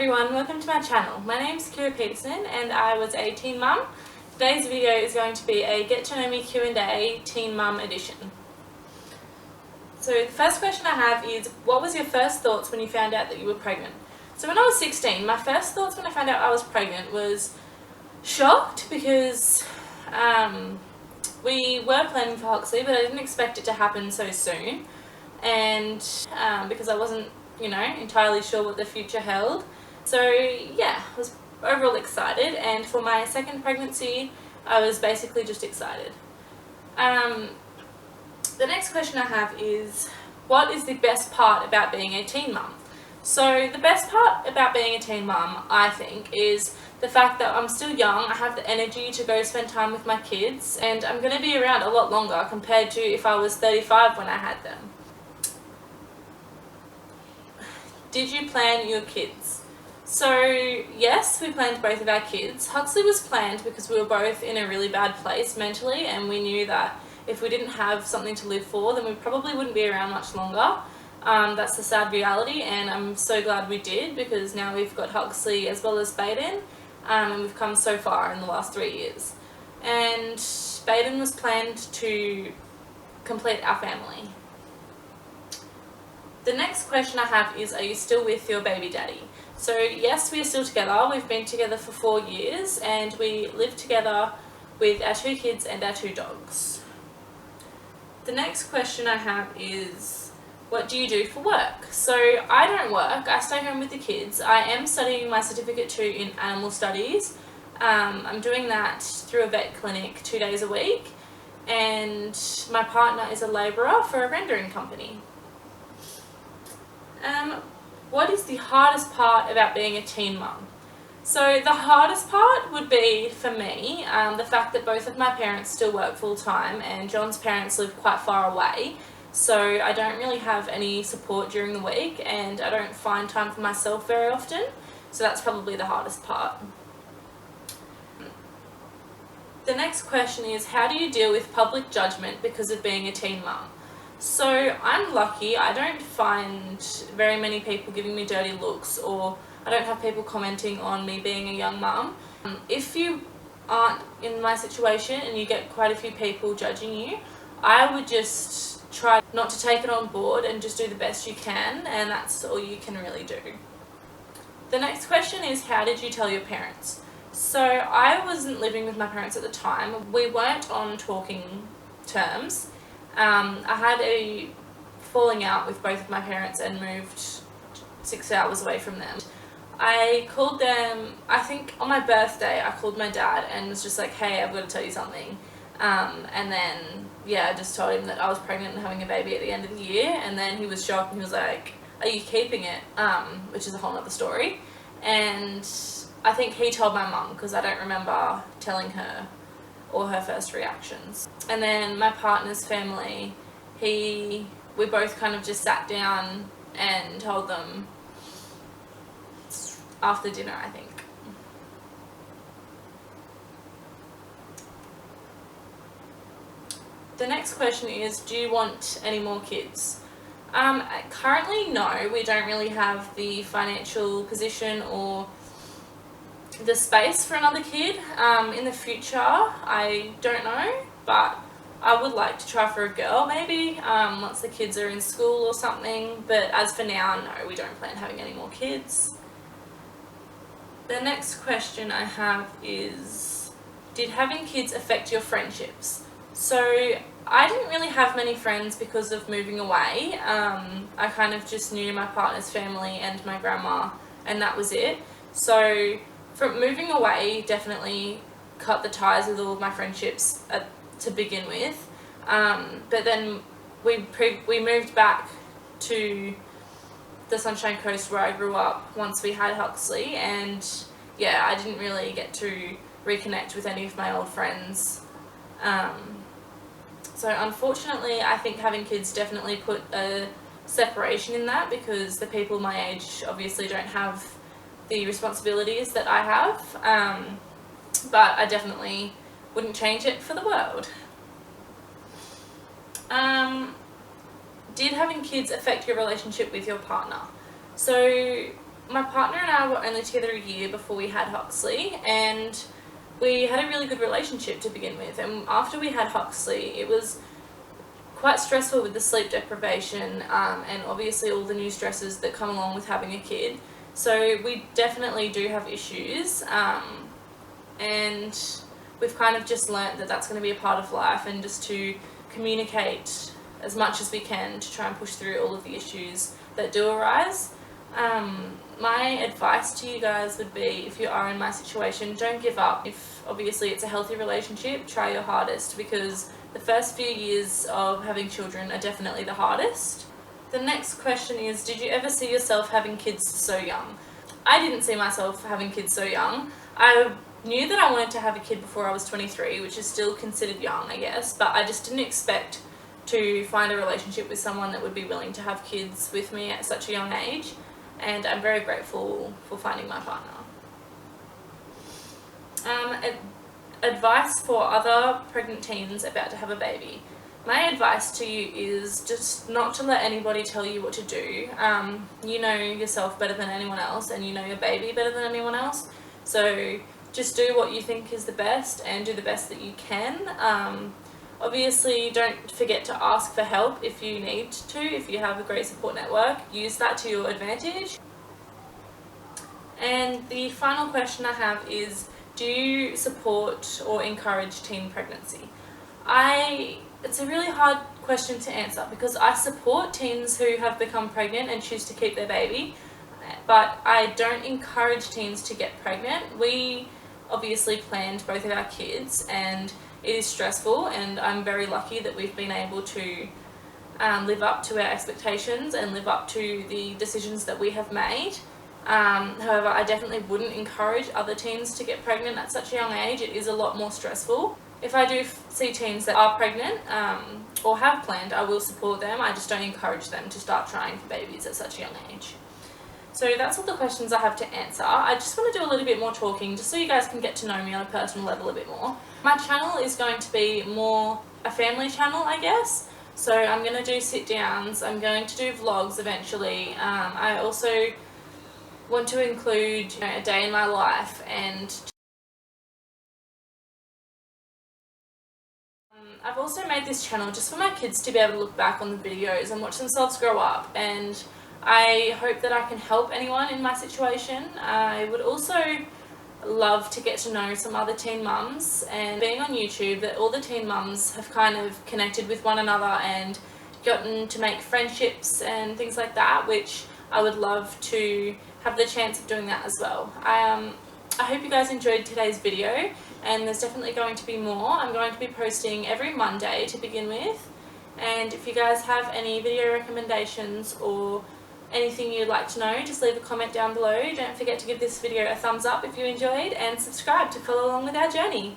everyone, welcome to my channel. My name is Kira Peterson and I was a teen mum. Today's video is going to be a get to know me Q&A teen mum edition. So the first question I have is, what was your first thoughts when you found out that you were pregnant? So when I was 16, my first thoughts when I found out I was pregnant was shocked because we were planning for Huxley, but I didn't expect it to happen so soon, and because I wasn't entirely sure what the future held. So yeah, I was overall excited, and for my second pregnancy I was basically just excited. The next question I have is, what is the best part about being a teen mum? So the best part about being a teen mum, I think, is the fact that I'm still young, I have the energy to go spend time with my kids, and I'm going to be around a lot longer compared to if I was 35 when I had them. Did you plan your kids? So yes, we planned both of our kids. Huxley was planned because we were both in a really bad place mentally, and we knew that if we didn't have something to live for, then we probably wouldn't be around much longer. That's the sad reality, and I'm so glad we did, because now we've got Huxley as well as Baden, and we've come so far in the last 3 years. And Baden was planned to complete our family. The next question I have is, are you still with your baby daddy? So yes, we are still together. We've been together for 4 years, and we live together with our 2 kids and our 2 dogs. The next question I have is, what do you do for work? So I don't work, I stay home with the kids. I am studying my Certificate 2 in Animal Studies. I'm doing that through a vet clinic 2 days a week, and my partner is a labourer for a rendering company. What is the hardest part about being a teen mum? So the hardest part would be, for me, the fact that both of my parents still work full time, and John's parents live quite far away, so I don't really have any support during the week, and I don't find time for myself very often, so that's probably the hardest part. The next question is, how do you deal with public judgment because of being a teen mum? So I'm lucky, I don't find very many people giving me dirty looks, or I don't have people commenting on me being a young mum. If you aren't in my situation and you get quite a few people judging you, I would just try not to take it on board and just do the best you can, and that's all you can really do. The next question is, how did you tell your parents? So I wasn't living with my parents at the time. We weren't on talking terms. I had a falling out with both of my parents and moved 6 hours away from them. I called them, I think on my birthday, I called my dad and was just like, hey, I've got to tell you something. And then, yeah, I just told him that I was pregnant and having a baby at the end of the year, and then he was shocked and he was like, are you keeping it? Which is a whole other story. And I think he told my mum, because I don't remember telling her or her first reactions. And then my partner's family, we both kind of just sat down and told them after dinner, I think. The next question is, do you want any more kids? Currently, no, we don't really have the financial position or the space for another kid. In the future, I don't know, but I would like to try for a girl maybe, once the kids are in school or something, but as for now, no, we don't plan having any more kids. The next question I have is, did having kids affect your friendships? So I didn't really have many friends because of moving away. I kind of just knew my partner's family and my grandma, and that was it. So from moving away, definitely cut the ties with all of my friendships to begin with. But then we moved back to the Sunshine Coast where I grew up once we had Huxley, and yeah, I didn't really get to reconnect with any of my old friends. So unfortunately, I think having kids definitely put a separation in that, because the people my age obviously don't have the responsibilities that I have, but I definitely wouldn't change it for the world. Did having kids affect your relationship with your partner? So my partner and I were only together a year before we had Huxley, and we had a really good relationship to begin with. And after we had Huxley, it was quite stressful with the sleep deprivation and obviously all the new stresses that come along with having a kid. So we definitely do have issues, and we've kind of just learnt that that's going to be a part of life, and just to communicate as much as we can to try and push through all of the issues that do arise. My advice to you guys would be, if you are in my situation, don't give up. If obviously it's a healthy relationship, try your hardest, because the first few years of having children are definitely the hardest. The next question is, did you ever see yourself having kids so young? I didn't see myself having kids so young. I knew that I wanted to have a kid before I was 23, which is still considered young, I guess, but I just didn't expect to find a relationship with someone that would be willing to have kids with me at such a young age, and I'm very grateful for finding my partner. Advice for other pregnant teens about to have a baby. My advice to you is just not to let anybody tell you what to do. You know yourself better than anyone else, and you know your baby better than anyone else, so just do what you think is the best and do the best that you can. Obviously, don't forget to ask for help if you need to. If you have a great support network, use that to your advantage. And the final question I have is, do you support or encourage teen pregnancy? It's a really hard question to answer, because I support teens who have become pregnant and choose to keep their baby, but I don't encourage teens to get pregnant. We obviously planned both of our kids, and it is stressful, and I'm very lucky that we've been able to live up to our expectations and live up to the decisions that we have made. However, I definitely wouldn't encourage other teens to get pregnant at such a young age. It is a lot more stressful. If I do see teens that are pregnant or have planned, I will support them. I just don't encourage them to start trying for babies at such a young age. So that's all the questions I have to answer. I just want to do a little bit more talking, just so you guys can get to know me on a personal level a bit more. My channel is going to be more a family channel, I guess. So I'm going to do sit downs, I'm going to do vlogs eventually. I also want to include, a day in my life, and I've also made this channel just for my kids to be able to look back on the videos and watch themselves grow up, and I hope that I can help anyone in my situation. I would also love to get to know some other teen mums, and being on YouTube, that all the teen mums have kind of connected with one another and gotten to make friendships and things like that, which I would love to have the chance of doing that as well. I hope you guys enjoyed today's video, and there's definitely going to be more. I'm going to be posting every Monday to begin with, and if you guys have any video recommendations or anything you'd like to know, just leave a comment down below. Don't forget to give this video a thumbs up if you enjoyed, and subscribe to follow along with our journey.